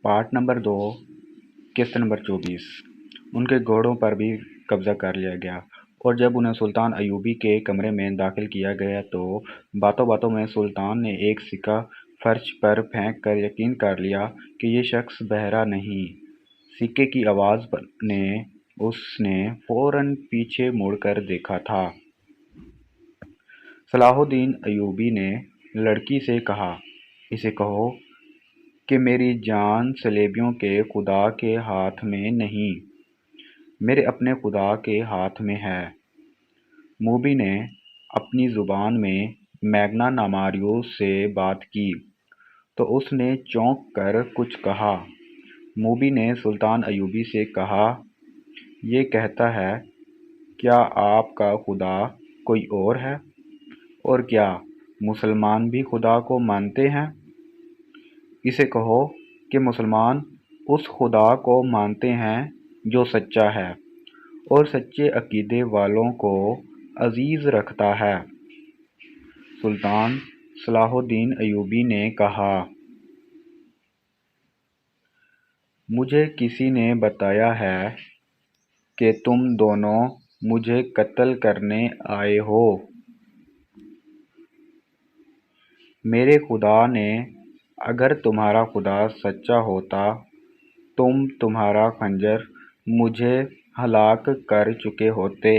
Part number 2, किस्त number 24। उनके घोड़ों पर भी कब्जा कर लिया गया और जब उन्हें सुल्तान अयूबी के कमरे में दाखिल किया गया तो बातों बातों में सुल्तान ने एक सिक्का फर्श पर फेंक कर यकीन कर लिया कि ये शख्स बहरा नहीं। सिक्के की आवाज़ ने उसने फौरन पीछे मुड़कर देखा था। सलाहुद्दीन अयूबी ने लड़की से कहा, इसे कहो कि मेरी जान सलेबियों के खुदा के हाथ में नहीं, मेरे अपने खुदा के हाथ में है। मूबी ने अपनी ज़ुबान में मैग्ना नामारियोस से बात की तो उसने चौंक कर कुछ कहा। मूबी ने सुल्तान अयूबी से कहा, ये कहता है, क्या आपका खुदा कोई और है? और क्या मुसलमान भी खुदा को मानते हैं? इसे कहो कि मुसलमान उस खुदा को मानते हैं जो सच्चा है और सच्चे अकीदे वालों को अजीज़ रखता है। सुल्तान सलाहुद्दीन अयूबी ने कहा, मुझे किसी ने बताया है कि तुम दोनों मुझे कत्ल करने आए हो। मेरे खुदा ने अगर तुम्हारा खुदा सच्चा होता तुम्हारा खंजर मुझे हलाक कर चुके होते।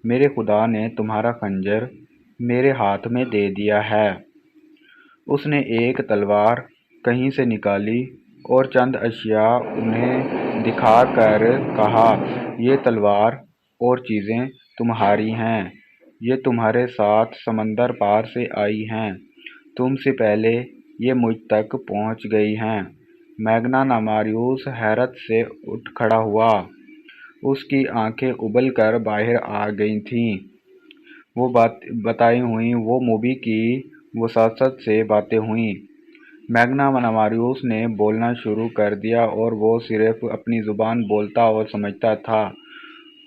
मेरे खुदा ने तुम्हारा खंजर मेरे हाथ में दे दिया है। उसने एक तलवार कहीं से निकाली और चंद अशिया उन्हें दिखाकर कहा, ये तलवार और चीज़ें तुम्हारी हैं, ये तुम्हारे साथ समंदर पार से आई हैं, तुमसे पहले ये मुझ तक पहुंच गई हैं। मैग्ना नामारियोस हैरत से उठ खड़ा हुआ, उसकी आंखें उबल कर बाहर आ गई थीं। वो बताई हुई वो मूबी की वसासत से बातें हुईं। मैग्ना नामारियोस ने बोलना शुरू कर दिया और वो सिर्फ अपनी ज़ुबान बोलता और समझता था।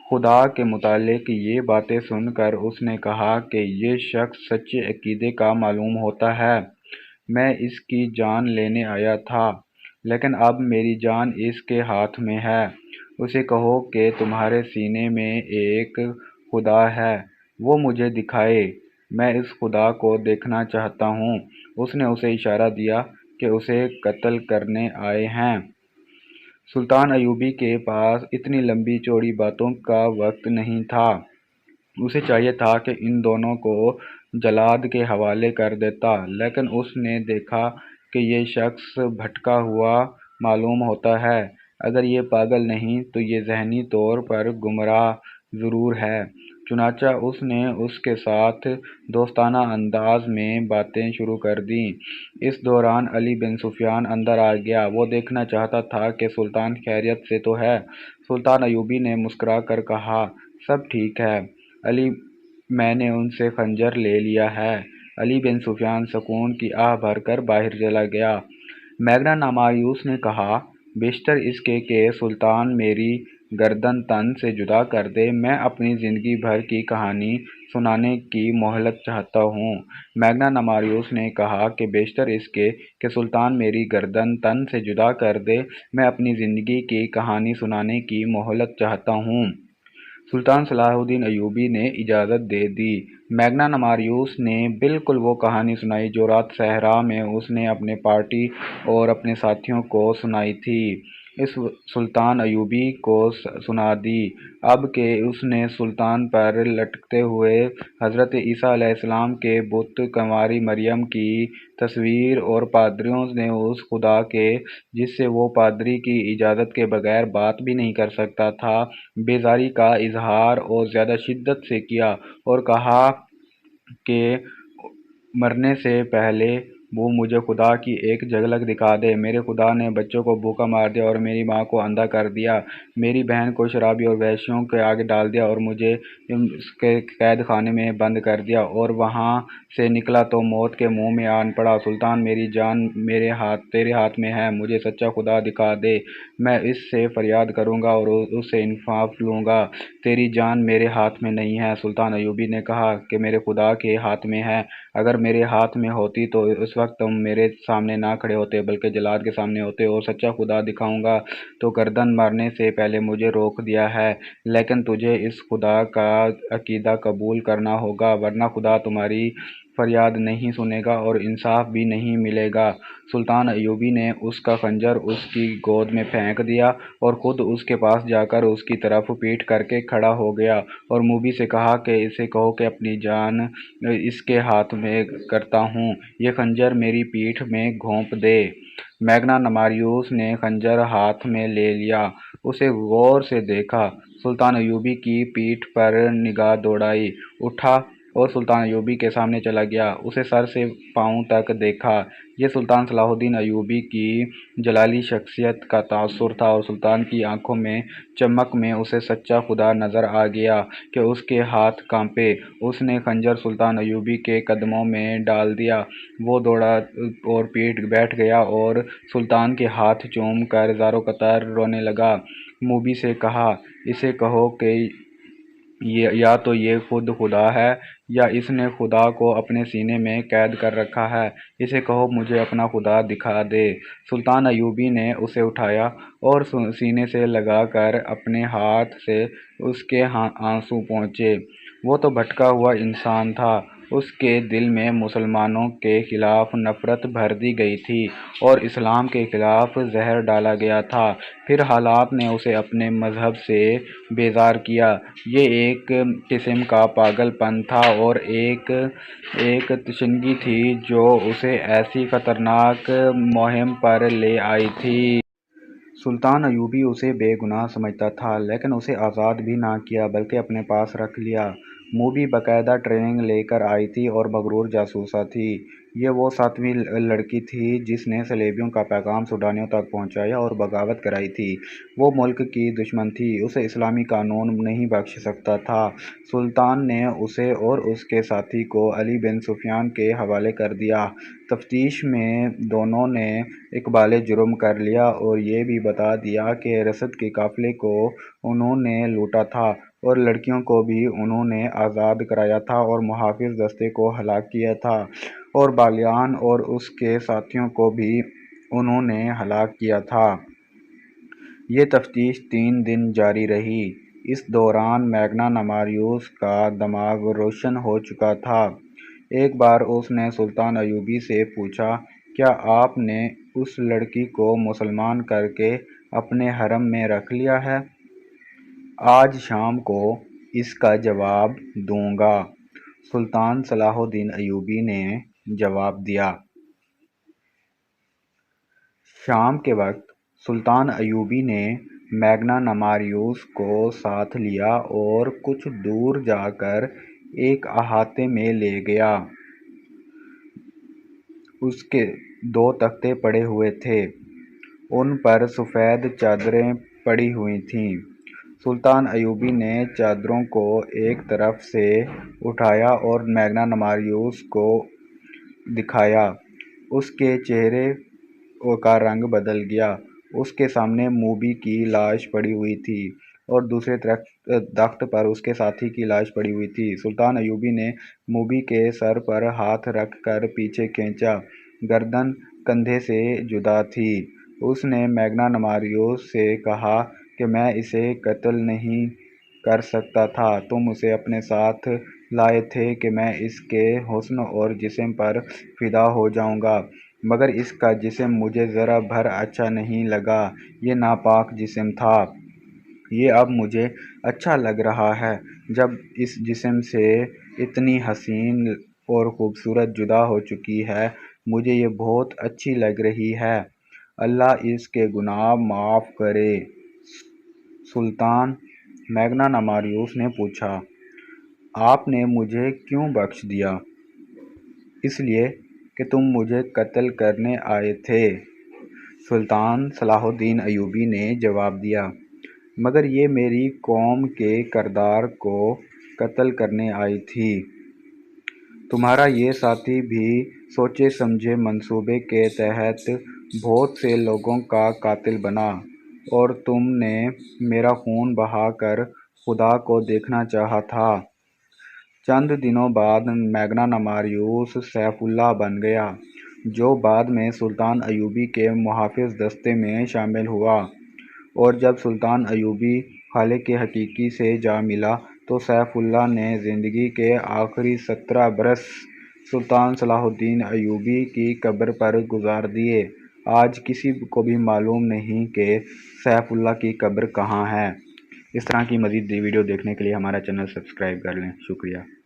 खुदा के मुतालिक ये बातें सुनकर उसने कहा कि ये शख्स सच्चे अकीदे का मालूम होता है। मैं इसकी जान लेने आया था, लेकिन अब मेरी जान इसके हाथ में है। उसे कहो कि तुम्हारे सीने में एक खुदा है, वो मुझे दिखाए, मैं इस खुदा को देखना चाहता हूँ। उसने उसे इशारा दिया कि उसे कत्ल करने आए हैं। सुल्तान अयूबी के पास इतनी लंबी चौड़ी बातों का वक्त नहीं था। उसे चाहिए था कि इन दोनों को जल्लाद के हवाले कर देता, लेकिन उसने देखा कि ये शख्स भटका हुआ मालूम होता है। अगर ये पागल नहीं तो ये ज़हनी तौर पर गुमराह ज़रूर है। चुनाचा उसने उसके साथ दोस्ताना अंदाज में बातें शुरू कर दीं। इस दौरान अली बिन सुफियान अंदर आ गया। वो देखना चाहता था कि सुल्तान खैरियत से तो है। सुल्तान अयूबी ने मुस्कुरा कर कहा, सब ठीक है अली, मैंने उनसे खंजर ले लिया है। अली बिन सुफियान सुकून की आह भरकर बाहर चला गया। मैग्ना नामारियोस ने कहा, बेशतर इसके कि सुल्तान मेरी गर्दन तन से जुदा कर दे, मैं अपनी ज़िंदगी भर की कहानी सुनाने की मोहलत चाहता हूँ। मैग्ना नामारियोस ने कहा कि बेशतर इसके कि सुल्तान मेरी गर्दन तन से जुदा कर दे, मैं अपनी ज़िंदगी की कहानी सुनाने की मोहलत चाहता हूँ। सुल्तान सलाहुद्दीन अयूबी ने इजाज़त दे दी। मैग्ना नामारियोस ने बिल्कुल वो कहानी सुनाई जो रात सहरा में उसने अपने पार्टी और अपने साथियों को सुनाई थी। इस सुल्तान अयूबी को सुना दी। अब के उसने सुल्तान पर लटकते हुए हज़रत ईसा अलैहिस्सलाम के बुत, कंवारी मरियम की तस्वीर और पादरियों ने उस खुदा के जिससे वो पादरी की इजाज़त के बगैर बात भी नहीं कर सकता था, बेजारी का इजहार और ज़्यादा शिद्दत से किया और कहा कि मरने से पहले वो मुझे खुदा की एक झलक दिखा दे। मेरे खुदा ने बच्चों को भूखा मार दिया और मेरी माँ को अंधा कर दिया, मेरी बहन को शराबी और वहशियों के आगे डाल दिया और मुझे उसके कैद खाने में बंद कर दिया और वहाँ से निकला तो मौत के मुंह में आन पड़ा। सुल्तान मेरी जान तेरे हाथ में है, मुझे सच्चा खुदा दिखा दे, मैं इससे फरियाद करूँगा और उससे इंसाफ लूँगा। तेरी जान मेरे हाथ में नहीं है। सुल्तान अयूबी ने कहा कि मेरे खुदा के हाथ में है। अगर मेरे हाथ में होती तो उस वक्त तुम मेरे सामने ना खड़े होते बल्कि जल्लाद के सामने होते, और सच्चा खुदा दिखाऊंगा तो गर्दन मारने से पहले मुझे रोक दिया है। लेकिन तुझे इस खुदा का अकीदा कबूल करना होगा, वरना खुदा तुम्हारी फरियाद नहीं सुनेगा और इंसाफ भी नहीं मिलेगा। सुल्तान अय्यूबी ने उसका खंजर उसकी गोद में फेंक दिया और खुद उसके पास जाकर उसकी तरफ पीठ करके खड़ा हो गया और मूबी से कहा कि इसे कहो कि अपनी जान इसके हाथ में करता हूँ, ये खंजर मेरी पीठ में घोंप दे। मैग्ना नमारियूस ने खंजर हाथ में ले लिया, उसे गौर से देखा, सुल्तान अय्यूबी की पीठ पर निगाह दौड़ाई, उठा और सुल्तान अय्यूबी के सामने चला गया। उसे सर से पांव तक देखा। ये सुल्तान सलाहुद्दीन अय्यूबी की जलाली शख्सियत का तासुर था और सुल्तान की आंखों में चमक में उसे सच्चा खुदा नजर आ गया कि उसके हाथ कांपे। उसने खंजर सुल्तान अय्यूबी के कदमों में डाल दिया। वो दौड़ा और पीठ बैठ गया और सुल्तान के हाथ चूम कर ज़ारो कतर रोने लगा। मूबी से कहा, इसे कहो कि या तो ये खुद खुदा है या इसने खुदा को अपने सीने में कैद कर रखा है। इसे कहो मुझे अपना खुदा दिखा दे। सुल्तान अय्यूबी ने उसे उठाया और सीने से लगाकर अपने हाथ से उसके आंसू पोंछे। वो तो भटका हुआ इंसान था। उसके दिल में मुसलमानों के खिलाफ नफरत भर दी गई थी और इस्लाम के खिलाफ जहर डाला गया था। फिर हालात ने उसे अपने मजहब से बेजार किया। ये एक किस्म का पागलपन था और एक तशन्गी थी जो उसे ऐसी खतरनाक मुहिम पर ले आई थी। सुल्तान अय्यूबी उसे बेगुनाह समझता था, लेकिन उसे आज़ाद भी ना किया बल्कि अपने पास रख लिया। मूबी बाकायदा ट्रेनिंग लेकर आई थी और मगरूर जासूसा थी। ये वो 7वीं लड़की थी जिसने सलेबियों का पैगाम सूडानियों तक पहुंचाया और बगावत कराई थी। वो मुल्क की दुश्मन थी, उसे इस्लामी कानून नहीं बख्श सकता था। सुल्तान ने उसे और उसके साथी को अली बिन सुफियान के हवाले कर दिया। तफ्तीश में दोनों ने इकबाल जुर्म कर लिया और ये भी बता दिया कि रसद के काफिले को उन्होंने लूटा था और लड़कियों को भी उन्होंने आज़ाद कराया था और मुहाफिज दस्ते को हलाक किया था और बालियान और उसके साथियों को भी उन्होंने हलाक किया था। ये तफ्तीश 3 दिन जारी रही। इस दौरान मैग्ना नमारियूस का दिमाग रोशन हो चुका था। एक बार उसने सुल्तान अय्यूबी से पूछा, क्या आपने उस लड़की को मुसलमान करके अपने हरम में रख लिया है? आज शाम को इसका जवाब दूंगा, सुल्तान सलाहुद्दीन अय्यूबी ने जवाब दिया। शाम के वक्त सुल्तान अय्यूबी ने मैग्ना नमारियूस को साथ लिया और कुछ दूर जाकर एक अहाते में ले गया। उसके 2 तख्ते पड़े हुए थे, उन पर सफ़ेद चादरें पड़ी हुई थीं। सुल्तान अय्यूबी ने चादरों को एक तरफ से उठाया और मैग्ना नमारियूस को दिखाया। उसके चेहरे का रंग बदल गया। उसके सामने मूबी की लाश पड़ी हुई थी और दूसरे तख्त पर उसके साथी की लाश पड़ी हुई थी। सुल्तान अय्यूबी ने मूबी के सर पर हाथ रख कर पीछे खींचा। गर्दन कंधे से जुदा थी। उसने मैग्ना नमारियूस से कहा कि मैं इसे कत्ल नहीं कर सकता था। तुम उसे अपने साथ लाए थे कि मैं इसके हुस्न और जिस्म पर फिदा हो जाऊंगा, मगर इसका जिस्म मुझे ज़रा भर अच्छा नहीं लगा। ये नापाक जिस्म था। ये अब मुझे अच्छा लग रहा है जब इस जिस्म से इतनी हसीन और खूबसूरत जुदा हो चुकी है। मुझे ये बहुत अच्छी लग रही है। अल्लाह इसके गुनाह माफ़ करे। सुल्तान, मैग्ना नमारियूस ने पूछा, आपने मुझे क्यों बख्श दिया? इसलिए कि तुम मुझे कत्ल करने आए थे, सुल्तान सलाहुद्दीन अय्यूबी ने जवाब दिया। मगर ये मेरी कौम के किरदार को कत्ल करने आई थी। तुम्हारा ये साथी भी सोचे समझे मंसूबे के तहत बहुत से लोगों का कातिल बना और तुमने मेरा खून बहाकर खुदा को देखना चाहा था। चंद दिनों बाद मैग्ना नमारियूस सैफुल्लाह बन गया। جو بعد میں سلطان ایوبی کے محافظ دستے میں شامل ہوا، اور جب سلطان ایوبی خالق کے حقیقی سے جا ملا تو سیف اللہ نے زندگی کے آخری 17 برس سلطان صلاح الدین ایوبی کی قبر پر گزار دیے۔ آج کسی کو بھی معلوم نہیں کہ سیف اللہ کی قبر کہاں ہے۔ اس طرح کی مزید ویڈیو دیکھنے کے لیے ہمارا چینل سبسکرائب کر لیں۔ شکریہ۔